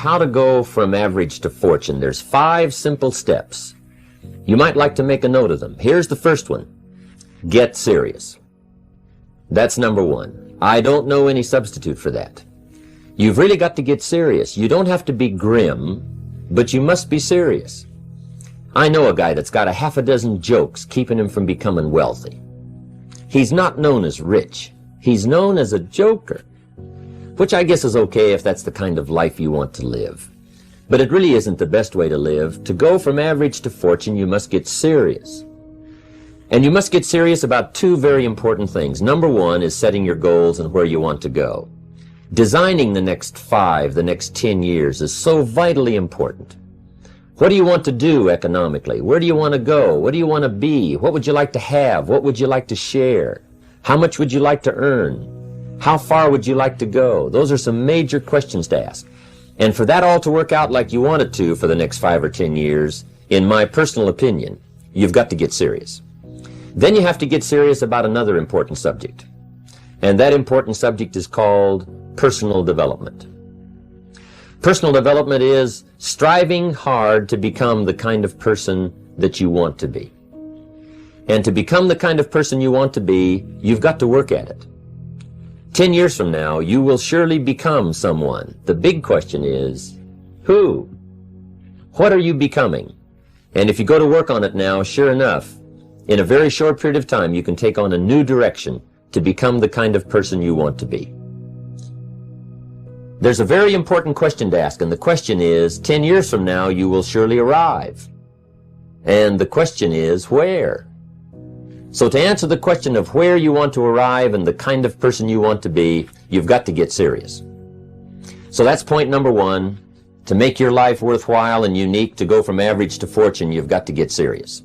how to go from average to fortune. There's 5 simple steps. You might like to make a note of them. Here's the first one. Get serious. That's number 1. I don't know any substitute for that. You've really got to get serious. You don't have to be grim, but you must be serious. I know a guy that's got a half a dozen jokes keeping him from becoming wealthy. He's not known as rich. He's known as a joker, which I guess is okay if that's the kind of life you want to live. But it really isn't the best way to live. To go from average to fortune, you must get serious. And you must get serious about 2 very important things. Number 1 is setting your goals and where you want to go. Designing the next 5, the next 10 years is so vitally important. What do you want to do economically? Where do you want to go? What do you want to be? What would you like to have? What would you like to share? How much would you like to earn? How far would you like to go? Those are some major questions to ask. And for that all to work out like you want it to for the next 5 or 10 years, in my personal opinion, you've got to get serious. Then you have to get serious about another important subject. And that important subject is called personal development. Personal development is striving hard to become the kind of person that you want to be. And to become the kind of person you want to be, you've got to work at it. 10 years from now, you will surely become someone. The big question is, who? What are you becoming? And if you go to work on it now, sure enough, in a very short period of time, you can take on a new direction to become the kind of person you want to be. There's a very important question to ask, and the question is, 10 years from now, you will surely arrive. And the question is, where? So to answer the question of where you want to arrive and the kind of person you want to be, you've got to get serious. So that's point number 1. To make your life worthwhile and unique, to go from average to fortune, you've got to get serious.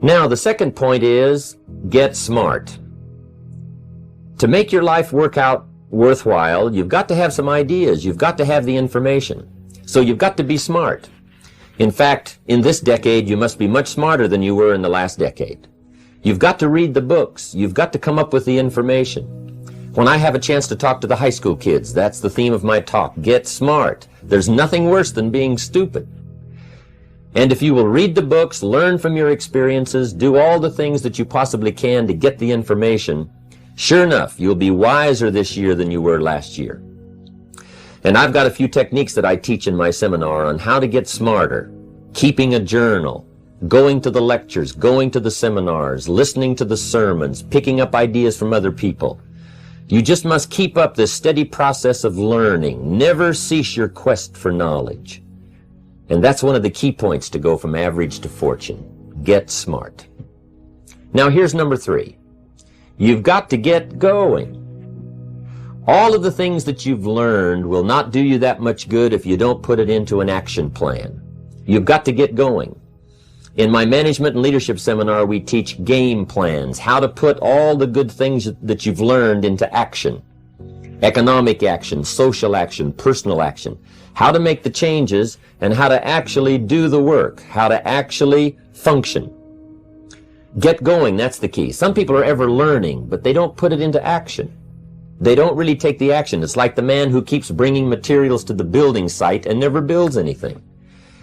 Now, the second point is, get smart. To make your life work out worthwhile, you've got to have some ideas. You've got to have the information. So you've got to be smart. In fact, in this decade, you must be much smarter than you were in the last decade. You've got to read the books. You've got to come up with the information. When I have a chance to talk to the high school kids, that's the theme of my talk. Get smart. There's nothing worse than being stupid. And if you will read the books, learn from your experiences, do all the things that you possibly can to get the information, sure enough, you'll be wiser this year than you were last year. And I've got a few techniques that I teach in my seminar on how to get smarter, keeping a journal, going to the lectures, going to the seminars, listening to the sermons, picking up ideas from other people. You just must keep up this steady process of learning. Never cease your quest for knowledge. And that's one of the key points to go from average to fortune. Get smart. Now here's number 3. You've got to get going. All of the things that you've learned will not do you that much good if you don't put it into an action plan. You've got to get going. In my management and leadership seminar, we teach game plans, how to put all the good things that you've learned into action. Economic action, social action, personal action. How to make the changes and how to actually do the work, how to actually function. Get going, that's the key. Some people are ever learning, but they don't put it into action. They don't really take the action. It's like the man who keeps bringing materials to the building site and never builds anything.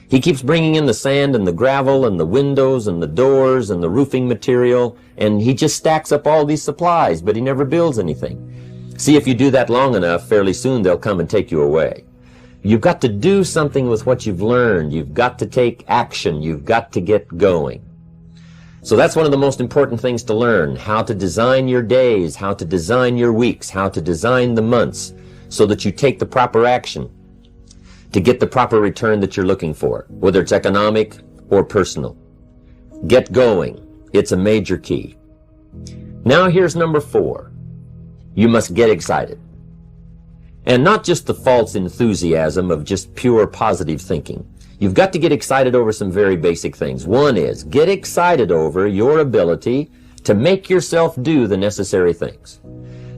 He keeps bringing in the sand and the gravel and the windows and the doors and the roofing material, and he just stacks up all these supplies, but he never builds anything. See, if you do that long enough, fairly soon they'll come and take you away. You've got to do something with what you've learned. You've got to take action. You've got to get going. So that's one of the most important things to learn, how to design your days, how to design your weeks, how to design the months, so that you take the proper action to get the proper return that you're looking for, whether it's economic or personal. Get going. It's a major key. Now here's number 4. You must get excited. And not just the false enthusiasm of just pure positive thinking. You've got to get excited over some very basic things. One is, get excited over your ability to make yourself do the necessary things.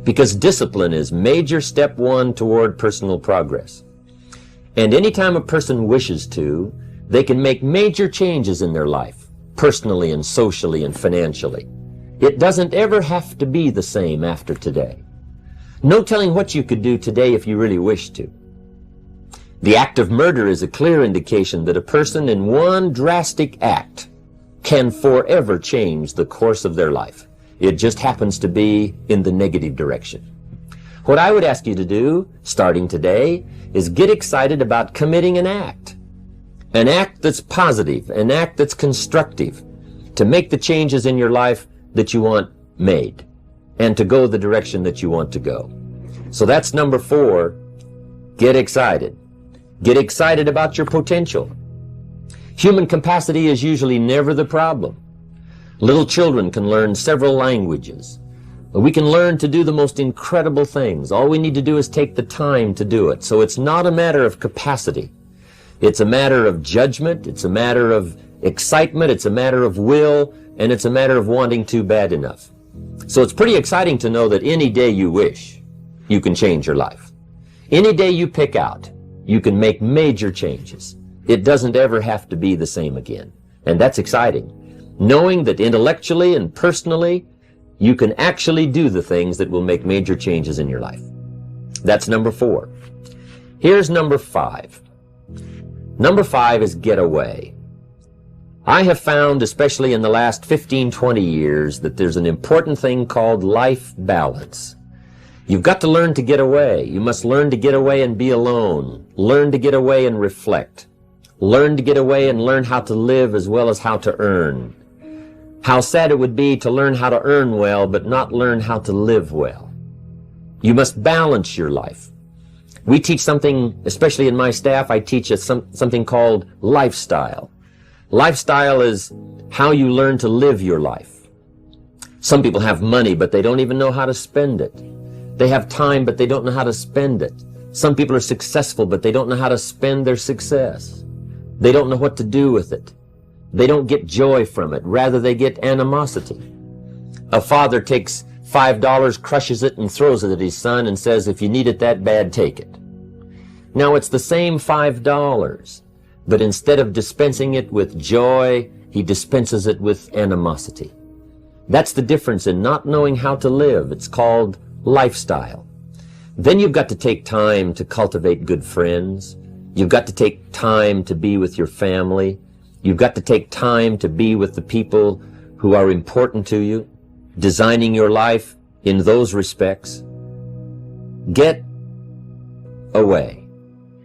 Because discipline is major step 1 toward personal progress. And anytime a person wishes to, they can make major changes in their life, personally and socially and financially. It doesn't ever have to be the same after today. No telling what you could do today if you really wished to. The act of murder is a clear indication that a person in one drastic act can forever change the course of their life. It just happens to be in the negative direction. What I would ask you to do, starting today, is get excited about committing an act that's positive, an act that's constructive, to make the changes in your life that you want made, and to go the direction that you want to go. So that's number 4, get excited. Get excited about your potential. Human capacity is usually never the problem. Little children can learn several languages. We can learn to do the most incredible things. All we need to do is take the time to do it. So it's not a matter of capacity. It's a matter of judgment. It's a matter of excitement. It's a matter of will. And it's a matter of wanting to bad enough. So it's pretty exciting to know that any day you wish, you can change your life. Any day you pick out, you can make major changes. It doesn't ever have to be the same again. And that's exciting. Knowing that intellectually and personally, you can actually do the things that will make major changes in your life. That's number 4. Here's number 5. Number 5 is get away. I have found, especially in the last 15, 20 years, that there's an important thing called life balance. You've got to learn to get away. You must learn to get away and be alone. Learn to get away and reflect. Learn to get away and learn how to live as well as how to earn. How sad it would be to learn how to earn well, but not learn how to live well. You must balance your life. We teach something, especially in my staff, I teach something called lifestyle. Lifestyle is how you learn to live your life. Some people have money, but they don't even know how to spend it. They have time, but they don't know how to spend it. Some people are successful, but they don't know how to spend their success. They don't know what to do with it. They don't get joy from it. Rather, they get animosity. A father takes $5, crushes it, and throws it at his son and says, if you need it that bad, take it. Now, it's the same $5, but instead of dispensing it with joy, he dispenses it with animosity. That's the difference in not knowing how to live. It's called lifestyle. Then you've got to take time to cultivate good friends. You've got to take time to be with your family. You've got to take time to be with the people who are important to you, designing your life in those respects. Get away.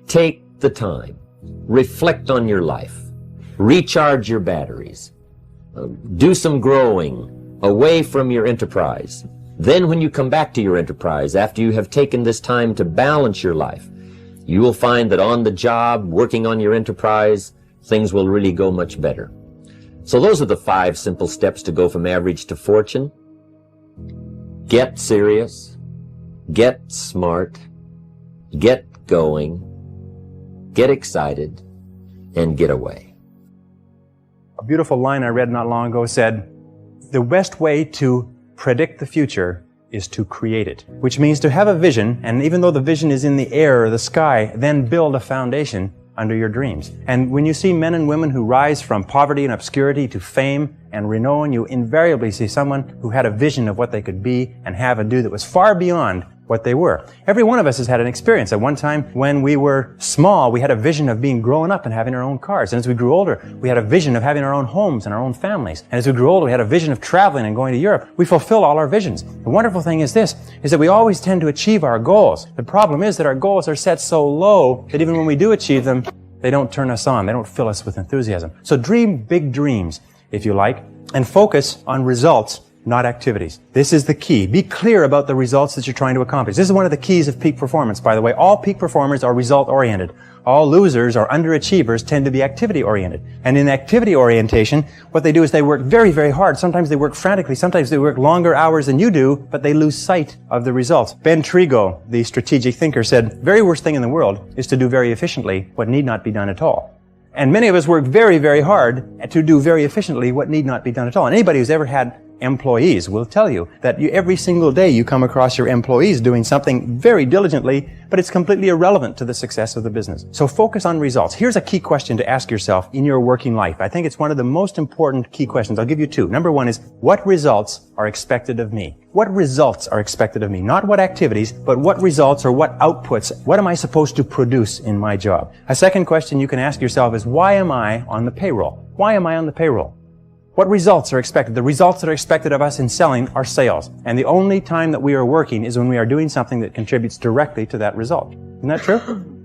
Take the time. Reflect on your life. Recharge your batteries. Do some growing away from your enterprise. Then when you come back to your enterprise, after you have taken this time to balance your life, you will find that on the job, working on your enterprise, things will really go much better. So those are the 5 simple steps to go from average to fortune. Get serious, get smart, get going, get excited, and get away. A beautiful line I read not long ago said, the best way to predict the future is to create it, which means to have a vision, and even though the vision is in the air or the sky, then build a foundation under your dreams. And when you see men and women who rise from poverty and obscurity to fame and renown, you invariably see someone who had a vision of what they could be and have and do that was far beyond what they were. Every one of us has had an experience. At one time when we were small, we had a vision of being grown up and having our own cars. And as we grew older, we had a vision of having our own homes and our own families. And as we grew older, we had a vision of traveling and going to Europe. We fulfill all our visions. The wonderful thing is this, is that we always tend to achieve our goals. The problem is that our goals are set so low that even when we do achieve them, they don't turn us on. They don't fill us with enthusiasm. So dream big dreams, if you like, and focus on results, not activities. This is the key. Be clear about the results that you're trying to accomplish. This is one of the keys of peak performance, by the way. All peak performers are result-oriented. All losers or underachievers tend to be activity-oriented. And in activity orientation, what they do is they work very, very hard. Sometimes they work frantically. Sometimes they work longer hours than you do, but they lose sight of the results. Ben Trigo, the strategic thinker, said, very worst thing in the world is to do very efficiently what need not be done at all. And many of us work very, very hard to do very efficiently what need not be done at all. And anybody who's ever had employees will tell you that every single day you come across your employees doing something very diligently, but it's completely irrelevant to the success of the business. So focus on results. Here's a key question to ask yourself in your working life. I think it's one of the most important key questions. I'll give you two. Number one is, what results are expected of me? What results are expected of me? Not what activities, but what results or what outputs, what am I supposed to produce in my job? A second question you can ask yourself is, why am I on the payroll? Why am I on the payroll? What results are expected? The results that are expected of us in selling are sales. And the only time that we are working is when we are doing something that contributes directly to that result. Isn't that true?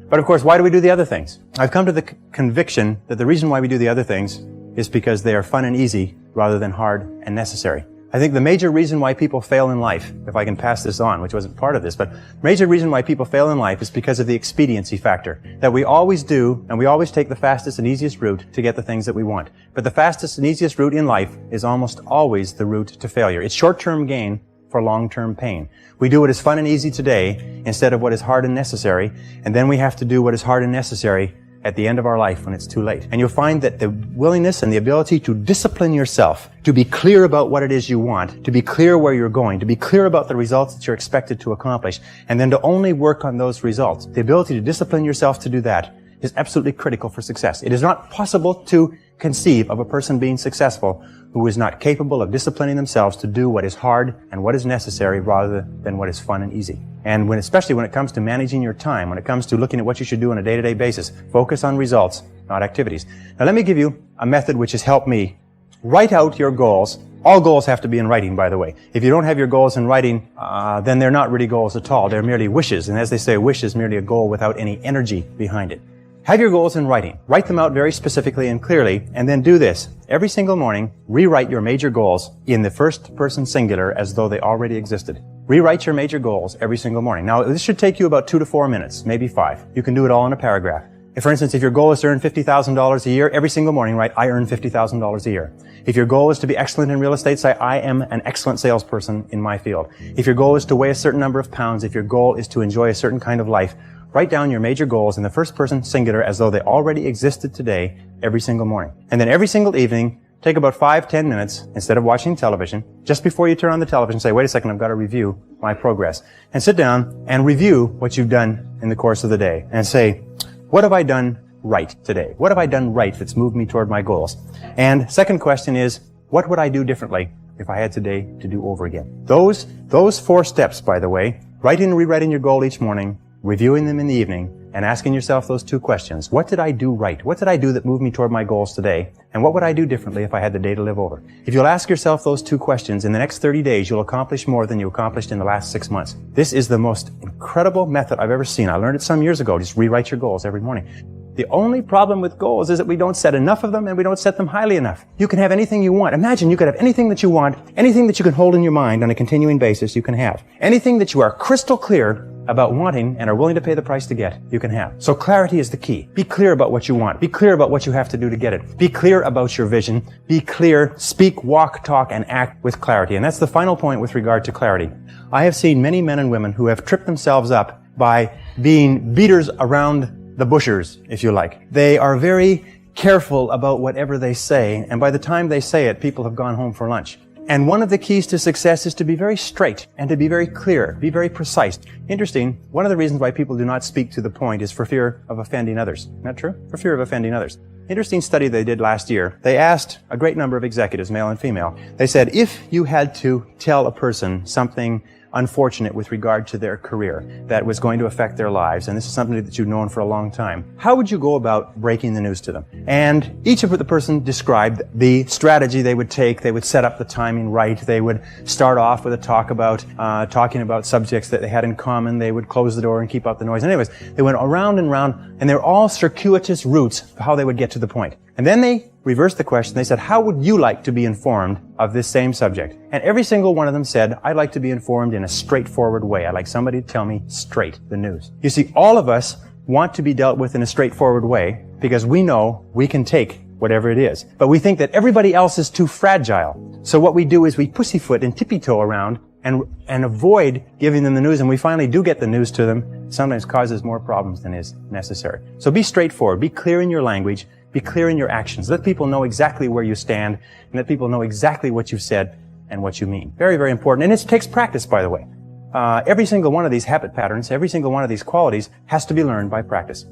But of course, why do we do the other things? I've come to the conviction that the reason why we do the other things is because they are fun and easy rather than hard and necessary. I think the major reason why people fail in life, if I can pass this on, which wasn't part of this, but the major reason why people fail in life is because of the expediency factor. That we always do, and we always take the fastest and easiest route to get the things that we want. But the fastest and easiest route in life is almost always the route to failure. It's short-term gain for long-term pain. We do what is fun and easy today instead of what is hard and necessary, and then we have to do what is hard and necessary at the end of our life when it's too late. And you'll find that the willingness and the ability to discipline yourself, to be clear about what it is you want, to be clear where you're going, to be clear about the results that you're expected to accomplish, and then to only work on those results. The ability to discipline yourself to do that is absolutely critical for success. It is not possible to conceive of a person being successful who is not capable of disciplining themselves to do what is hard and what is necessary rather than what is fun and easy. And especially when it comes to managing your time, when it comes to looking at what you should do on a day-to-day basis, focus on results, not activities. Now let me give you a method which has helped me. Write out your goals. All goals have to be in writing, by the way. If you don't have your goals in writing, then they're not really goals at all. They're merely wishes. And as they say, a wish is merely a goal without any energy behind it. Have your goals in writing. Write them out very specifically and clearly, and then do this. Every single morning, rewrite your major goals in the first person singular as though they already existed. Rewrite your major goals every single morning. Now, this should take you about 2 to 4 minutes, maybe 5. You can do it all in a paragraph. For instance, if your goal is to earn $50,000 a year, every single morning write, I earn $50,000 a year. If your goal is to be excellent in real estate, say, I am an excellent salesperson in my field. If your goal is to weigh a certain number of pounds, if your goal is to enjoy a certain kind of life, write down your major goals in the first person singular as though they already existed today every single morning. And then every single evening, take about 5-10 minutes, instead of watching television, just before you turn on the television, say, wait a second, I've got to review my progress. And sit down and review what you've done in the course of the day. And say, what have I done right today? What have I done right that's moved me toward my goals? And second question is, what would I do differently if I had today to do over again? Those 4 steps, by the way, writing and rewriting your goal each morning, reviewing them in the evening, and asking yourself those 2 questions. What did I do right? What did I do that moved me toward my goals today? And what would I do differently if I had the day to live over? If you'll ask yourself those 2 questions, in the next 30 days, you'll accomplish more than you accomplished in the last 6 months. This is the most incredible method I've ever seen. I learned it some years ago. Just rewrite your goals every morning. The only problem with goals is that we don't set enough of them and we don't set them highly enough. You can have anything you want. Imagine you could have anything that you want, anything that you can hold in your mind on a continuing basis, you can have. Anything that you are crystal clear about wanting and are willing to pay the price to get, you can have. So clarity is the key. Be clear about what you want. Be clear about what you have to do to get it. Be clear about your vision. Be clear, speak, walk, talk, and act with clarity. And that's the final point with regard to clarity. I have seen many men and women who have tripped themselves up by being beaters around the bushers, if you like. They are very careful about whatever they say, and by the time they say it, people have gone home for lunch. And one of the keys to success is to be very straight and to be very clear, be very precise. Interesting, one of the reasons why people do not speak to the point is for fear of offending others. Isn't that true? For fear of offending others. Interesting study they did last year. They asked a great number of executives, male and female. They said, if you had to tell a person something unfortunate with regard to their career that was going to affect their lives, and this is something that you've known for a long time, how would you go about breaking the news to them? And each of the person described the strategy they would take. They would set up the timing right. They would start off with a talking about subjects that they had in common. They would close the door and keep out the noise. Anyways, they went around and around, and they're all circuitous routes of how they would get to the point. And then they reversed the question. They said, how would you like to be informed of this same subject? And every single one of them said, I'd like to be informed in a straightforward way. I'd like somebody to tell me straight the news. You see, all of us want to be dealt with in a straightforward way because we know we can take whatever it is. But we think that everybody else is too fragile. So what we do is we pussyfoot and tippy-toe around and avoid giving them the news, and we finally do get the news to them. It sometimes causes more problems than is necessary. So be straightforward. Be clear in your language. Be clear in your actions. Let people know exactly where you stand, and let people know exactly what you've said. and what you mean. Very, very important. And it takes practice, by the way. Every single one of these habit patterns, every single one of these qualities has to be learned by practice.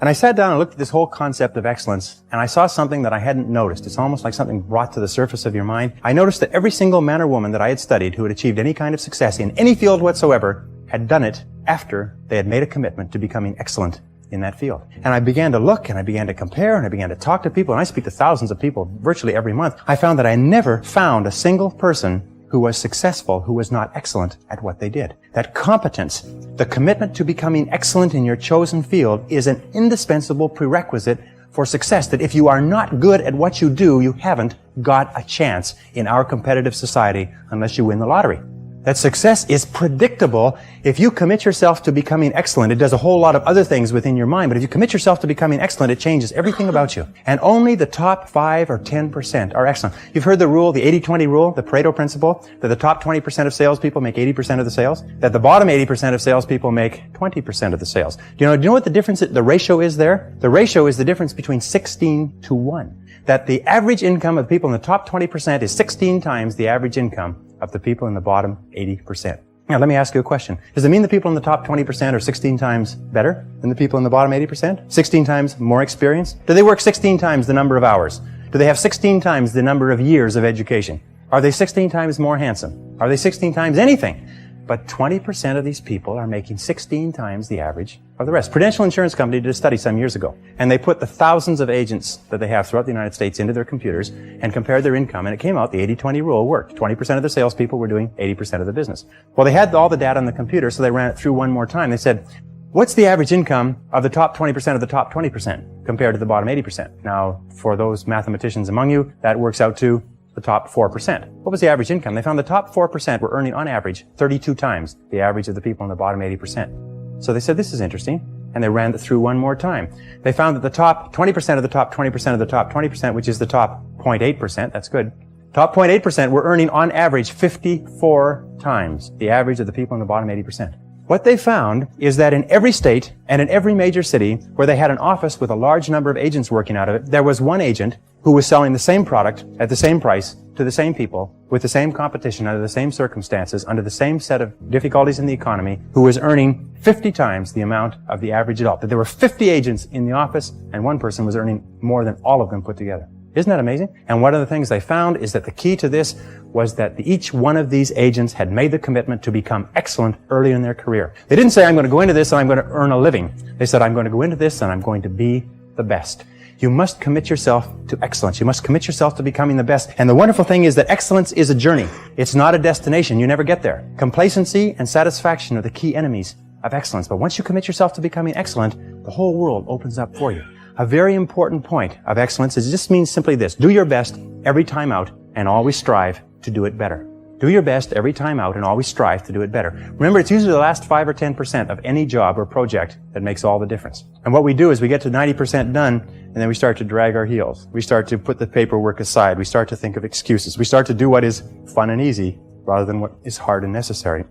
And I sat down and looked at this whole concept of excellence, and I saw something that I hadn't noticed. It's almost like something brought to the surface of your mind. I noticed that every single man or woman that I had studied who had achieved any kind of success in any field whatsoever had done it after they had made a commitment to becoming excellent in that field. And I began to look, and I began to compare, and I began to talk to people, and I speak to thousands of people virtually every month. I found that I never found a single person who was successful who was not excellent at what they did. That competence, the commitment to becoming excellent in your chosen field, is an indispensable prerequisite for success. That if you are not good at what you do, you haven't got a chance in our competitive society unless you win the lottery. That success is predictable. If you commit yourself to becoming excellent, it does a whole lot of other things within your mind, but if you commit yourself to becoming excellent, it changes everything about you. And only the top 5 or 10% are excellent. You've heard the rule, the 80-20 rule, the Pareto principle, that the top 20% of salespeople make 80% of the sales, that the bottom 80% of salespeople make 20% of the sales. Do you know what the difference, the ratio is there? The ratio is the difference between 16 to 1. That the average income of people in the top 20% is 16 times the average income of the people in the bottom 80%. Now, let me ask you a question. Does it mean the people in the top 20% are 16 times better than the people in the bottom 80%? 16 times more experience? Do they work 16 times the number of hours? Do they have 16 times the number of years of education? Are they 16 times more handsome? Are they 16 times anything? But 20% of these people are making 16 times the average of the rest. Prudential Insurance Company did a study some years ago, and they put the thousands of agents that they have throughout the United States into their computers and compared their income, and it came out the 80-20 rule worked. 20% of the salespeople were doing 80% of the business. Well, they had all the data on the computer, so they ran it through one more time. They said, what's the average income of the top 20% of the top 20% compared to the bottom 80%? Now, for those mathematicians among you, that works out to the top 4%. What was the average income? They found the top 4% were earning on average 32 times the average of the people in the bottom 80%. So they said, this is interesting. And they ran it through one more time. They found that the top 20% of the top 20% of the top 20%, which is the top 0.8%, that's good. Top 0.8% were earning on average 54 times the average of the people in the bottom 80%. What they found is that in every state and in every major city where they had an office with a large number of agents working out of it, there was one agent who was selling the same product at the same price to the same people with the same competition under the same circumstances, under the same set of difficulties in the economy, who was earning 50 times the amount of the average adult. That there were 50 agents in the office and one person was earning more than all of them put together. Isn't that amazing? And one of the things they found is that the key to this was that each one of these agents had made the commitment to become excellent early in their career. They didn't say, I'm going to go into this and I'm going to earn a living. They said, I'm going to go into this and I'm going to be the best. You must commit yourself to excellence. You must commit yourself to becoming the best. And the wonderful thing is that excellence is a journey. It's not a destination. You never get there. Complacency and satisfaction are the key enemies of excellence. But once you commit yourself to becoming excellent, the whole world opens up for you. A very important point of excellence is it just means simply this. Do your best every time out and always strive to do it better. Do your best every time out and always strive to do it better. Remember, it's usually the last 5 or 10% of any job or project that makes all the difference. And what we do is we get to 90% done and then we start to drag our heels. We start to put the paperwork aside. We start to think of excuses. We start to do what is fun and easy rather than what is hard and necessary.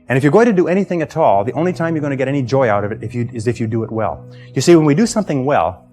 And if you're going to do anything at all, the only time you're going to get any joy out of it is if you do it well. You see, when we do something well,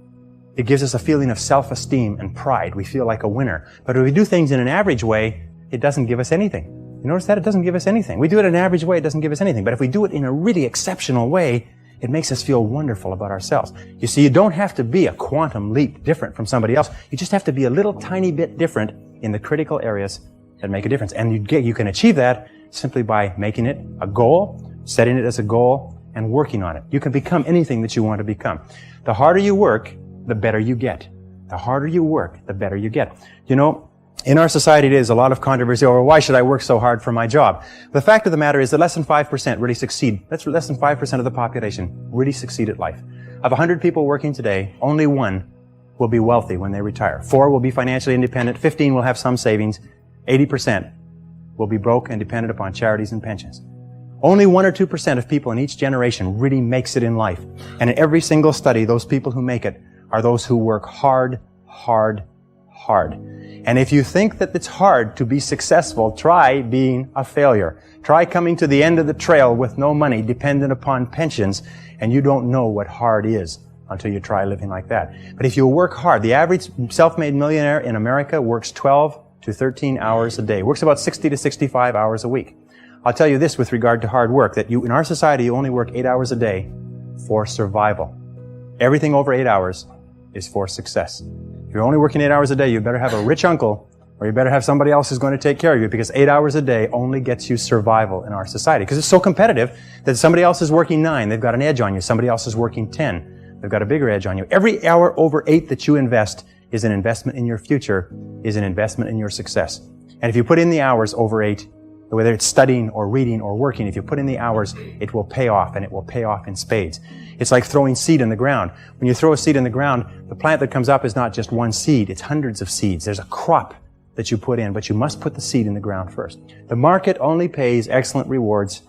it gives us a feeling of self-esteem and pride. We feel like a winner. But if we do things in an average way, it doesn't give us anything. You notice that? It doesn't give us anything. We do it in an average way, it doesn't give us anything. But if we do it in a really exceptional way, it makes us feel wonderful about ourselves. You see, you don't have to be a quantum leap different from somebody else. You just have to be a little tiny bit different in the critical areas that make a difference. And you can achieve that simply by making it a goal, setting it as a goal, and working on it. You can become anything that you want to become. The harder you work, the better you get. The harder you work, the better you get. You know, in our society today, there's a lot of controversy over why should I work so hard for my job. The fact of the matter is that less than 5% really succeed. That's less than 5% of the population really succeed at life. Of 100 people working today, only 1 will be wealthy when they retire. 4 will be financially independent. 15 will have some savings. 80% will be broke and dependent upon charities and pensions. Only 1 or 2% of people in each generation really makes it in life. And in every single study, those people who make it are those who work hard, hard, hard. And if you think that it's hard to be successful, try being a failure. Try coming to the end of the trail with no money, dependent upon pensions, and you don't know what hard is until you try living like that. But if you work hard, the average self-made millionaire in America works 12 to 13 hours a day. Works about 60 to 65 hours a week. I'll tell you this with regard to hard work, that in our society, you only work 8 hours a day for survival. Everything over 8 hours is for success. If you're only working 8 hours a day, you better have a rich uncle, or you better have somebody else who's going to take care of you, because 8 hours a day only gets you survival in our society. Because it's so competitive that somebody else is working 9, they've got an edge on you. Somebody else is working 10, they've got a bigger edge on you. Every hour over 8 that you invest is an investment in your future, is an investment in your success. And if you put in the hours over 8, whether it's studying or reading or working, if you put in the hours, it will pay off, and it will pay off in spades. It's like throwing seed in the ground. When you throw a seed in the ground, the plant that comes up is not just one seed, it's hundreds of seeds. There's a crop that you put in, but you must put the seed in the ground first. The market only pays excellent rewards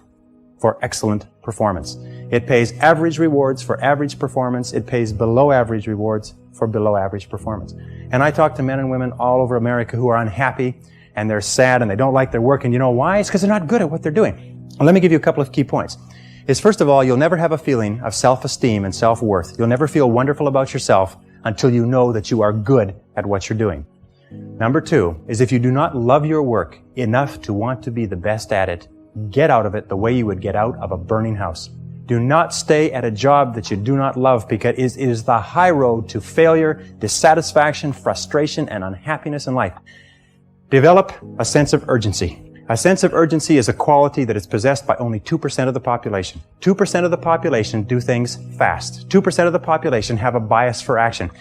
for excellent performance. It pays average rewards for average performance. It pays below average rewards for below average performance. And I talk to men and women all over America who are unhappy, and they're sad, and they don't like their work. And you know why? It's because they're not good at what they're doing. Well, let me give you a couple of key points. First of all, you'll never have a feeling of self-esteem and self-worth. You'll never feel wonderful about yourself until you know that you are good at what you're doing. Number 2 is, if you do not love your work enough to want to be the best at it, get out of it the way you would get out of a burning house. Do not stay at a job that you do not love, because it is the high road to failure, dissatisfaction, frustration, and unhappiness in life. Develop a sense of urgency. A sense of urgency is a quality that is possessed by only 2% of the population. 2% of the population do things fast. 2% of the population have a bias for action.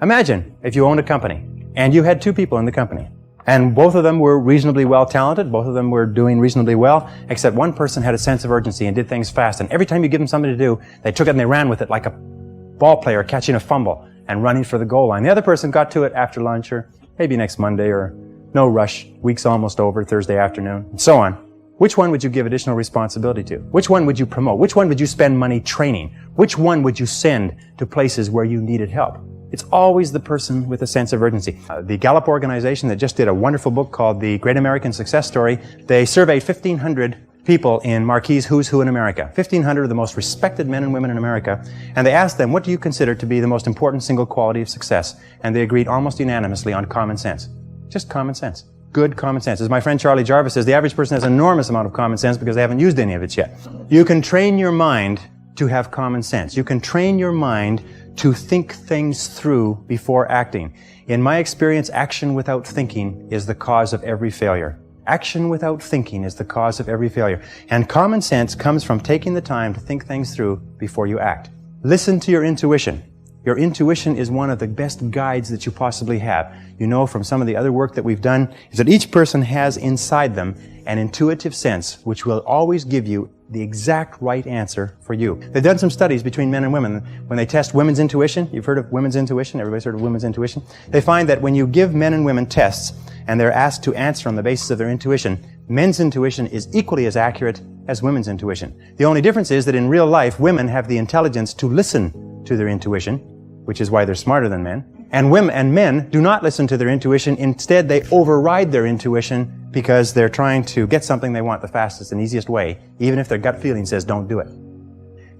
Imagine if you owned a company and you had 2 people in the company, and both of them were reasonably well talented, both of them were doing reasonably well, except one person had a sense of urgency and did things fast. And every time you give them something to do, they took it and they ran with it like a ball player catching a fumble and running for the goal line. The other person got to it after lunch, or maybe next Monday, or no rush, week's almost over, Thursday afternoon, and so on. Which one would you give additional responsibility to? Which one would you promote? Which one would you spend money training? Which one would you send to places where you needed help? It's always the person with a sense of urgency. The Gallup organization that just did a wonderful book called The Great American Success Story, they surveyed 1,500 people in Marquis Who's Who in America, 1,500 of the most respected men and women in America, and they asked them, what do you consider to be the most important single quality of success? And they agreed almost unanimously on common sense. Just common sense. Good common sense. As my friend Charlie Jarvis says, the average person has an enormous amount of common sense because they haven't used any of it yet. You can train your mind to have common sense. You can train your mind to think things through before acting. In my experience, action without thinking is the cause of every failure. Action without thinking is the cause of every failure. And common sense comes from taking the time to think things through before you act. Listen to your intuition. Your intuition is one of the best guides that you possibly have. You know from some of the other work that we've done is that each person has inside them an intuitive sense which will always give you the exact right answer for you. They've done some studies between men and women. When they test women's intuition, you've heard of women's intuition, everybody's heard of women's intuition, they find that when you give men and women tests and they're asked to answer on the basis of their intuition, men's intuition is equally as accurate as women's intuition. The only difference is that in real life, women have the intelligence to listen to their intuition, which is why they're smarter than men. And men do not listen to their intuition. Instead, they override their intuition because they're trying to get something they want the fastest and easiest way, even if their gut feeling says don't do it.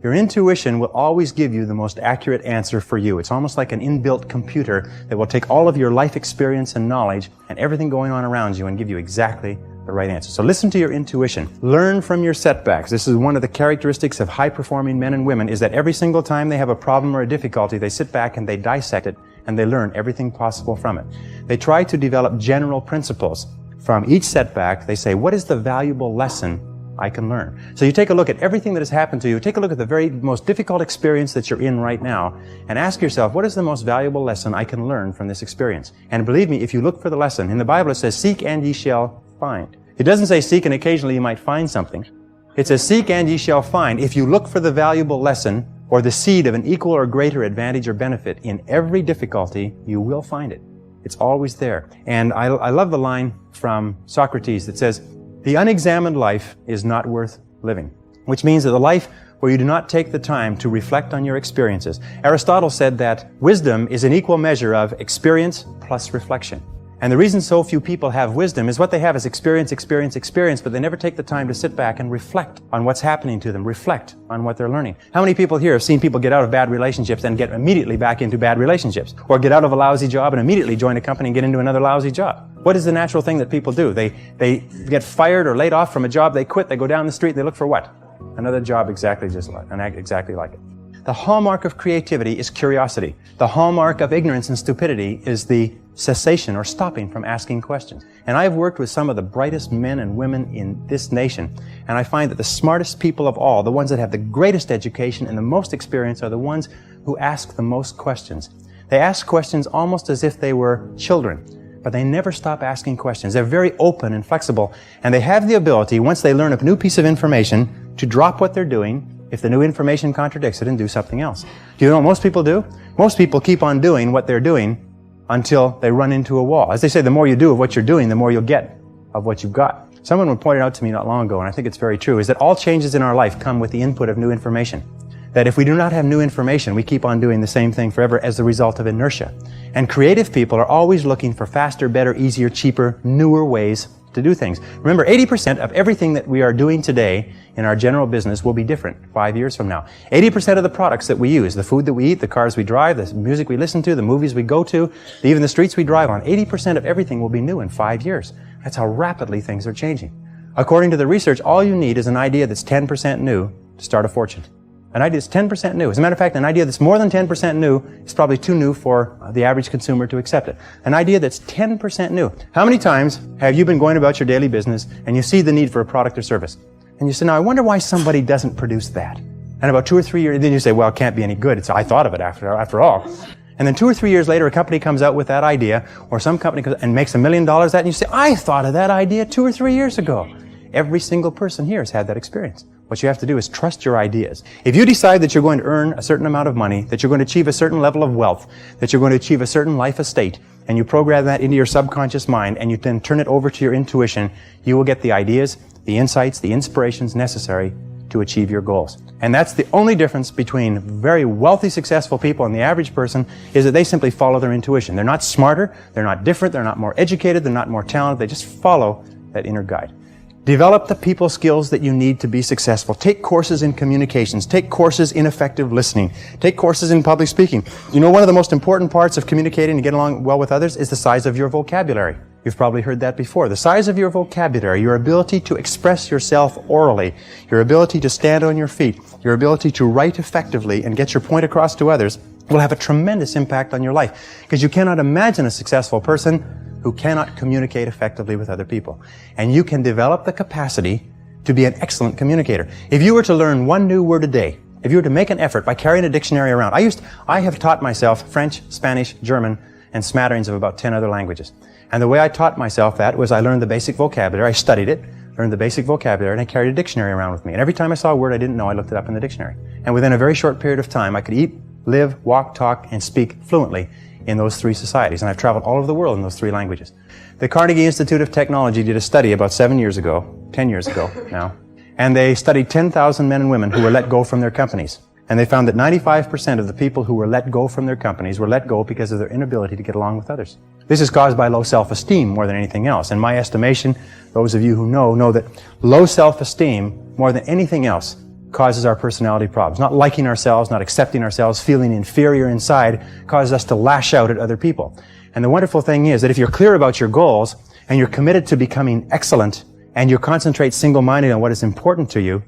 Your intuition will always give you the most accurate answer for you. It's almost like an inbuilt computer that will take all of your life experience and knowledge and everything going on around you and give you exactly the right answer. So listen to your intuition. Learn from your setbacks. This is one of the characteristics of high-performing men and women, is that every single time they have a problem or a difficulty, they sit back and they dissect it and they learn everything possible from it. They try to develop general principles. From each setback, they say, what is the valuable lesson I can learn? So you take a look at everything that has happened to you, take a look at the very most difficult experience that you're in right now, and ask yourself, what is the most valuable lesson I can learn from this experience? And believe me, if you look for the lesson, in the Bible it says, seek and ye shall find. It doesn't say seek and occasionally you might find something. It says seek and ye shall find. If you look for the valuable lesson or the seed of an equal or greater advantage or benefit in every difficulty, you will find it. It's always there. And I love the line from Socrates that says, the unexamined life is not worth living, which means that the life where you do not take the time to reflect on your experiences. Aristotle said that wisdom is an equal measure of experience plus reflection. And the reason so few people have wisdom is what they have is experience, but they never take the time to sit back and reflect on what's happening to them, reflect on what they're learning. How many people here have seen people get out of bad relationships and get immediately back into bad relationships? Or get out of a lousy job and immediately join a company and get into another lousy job? What is the natural thing that people do? They get fired or laid off from a job, they quit, they go down the street, they look for what? Another job exactly like it. The hallmark of creativity is curiosity. The hallmark of ignorance and stupidity is the cessation or stopping from asking questions. And I've worked with some of the brightest men and women in this nation, and I find that the smartest people of all, the ones that have the greatest education and the most experience, are the ones who ask the most questions. They ask questions almost as if they were children, but they never stop asking questions. They're very open and flexible, and they have the ability, once they learn a new piece of information, to drop what they're doing if the new information contradicts it and do something else. Do you know what most people do? Most people keep on doing what they're doing until they run into a wall. As they say, the more you do of what you're doing, the more you'll get of what you've got. Someone pointed out to me not long ago, and I think it's very true, is that all changes in our life come with the input of new information. That if we do not have new information, we keep on doing the same thing forever as the result of inertia. And creative people are always looking for faster, better, easier, cheaper, newer ways to do things. Remember, 80% of everything that we are doing today in our general business will be different 5 years from now. 80% of the products that we use, the food that we eat, the cars we drive, the music we listen to, the movies we go to, even the streets we drive on, 80% of everything will be new in 5 years. That's how rapidly things are changing. According to the research, all you need is an idea that's 10% new to start a fortune. An idea that's 10% new. As a matter of fact, an idea that's more than 10% new is probably too new for the average consumer to accept it. An idea that's 10% new. How many times have you been going about your daily business and you see the need for a product or service? And you say, now I wonder why somebody doesn't produce that. And about 2 or 3 years, then you say, well, it can't be any good. I thought of it after all. And then 2 or 3 years later, a company comes out with that idea, or some company comes and makes $1 million that, and you say, I thought of that idea 2 or 3 years ago. Every single person here has had that experience. What you have to do is trust your ideas. If you decide that you're going to earn a certain amount of money, that you're going to achieve a certain level of wealth, that you're going to achieve a certain life estate, and you program that into your subconscious mind, and you then turn it over to your intuition, you will get the ideas, the insights, the inspirations necessary to achieve your goals. And that's the only difference between very wealthy, successful people and the average person, is that they simply follow their intuition. They're not smarter, they're not different, they're not more educated, they're not more talented, they just follow that inner guide. Develop the people skills that you need to be successful. Take courses in communications. Take courses in effective listening. Take courses in public speaking. You know, one of the most important parts of communicating and getting along well with others is the size of your vocabulary. You've probably heard that before. The size of your vocabulary, your ability to express yourself orally, your ability to stand on your feet, your ability to write effectively and get your point across to others will have a tremendous impact on your life. Because you cannot imagine a successful person who cannot communicate effectively with other people. And you can develop the capacity to be an excellent communicator. If you were to learn one new word a day, if you were to make an effort by carrying a dictionary around, I have taught myself French, Spanish, German, and smatterings of about 10 other languages. And the way I taught myself that was I learned the basic vocabulary, I studied it, learned the basic vocabulary, and I carried a dictionary around with me. And every time I saw a word I didn't know, I looked it up in the dictionary. And within a very short period of time, I could eat, live, walk, talk, and speak fluently in those 3 societies. And I've traveled all over the world in those 3 languages. The Carnegie Institute of Technology did a study about 10 years ago now, and they studied 10,000 men and women who were let go from their companies. And they found that 95% of the people who were let go from their companies were let go because of their inability to get along with others. This is caused by low self-esteem more than anything else. In my estimation, those of you who know that low self-esteem, more than anything else, causes our personality problems. Not liking ourselves, not accepting ourselves, feeling inferior inside, causes us to lash out at other people. And the wonderful thing is that if you're clear about your goals, and you're committed to becoming excellent, and you concentrate single-minded on what is important to you,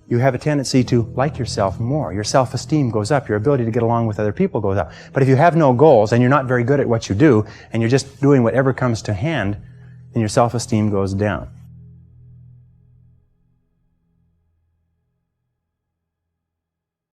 you have a tendency to like yourself more. Your self-esteem goes up. Your ability to get along with other people goes up. But if you have no goals, and you're not very good at what you do, and you're just doing whatever comes to hand, then your self-esteem goes down.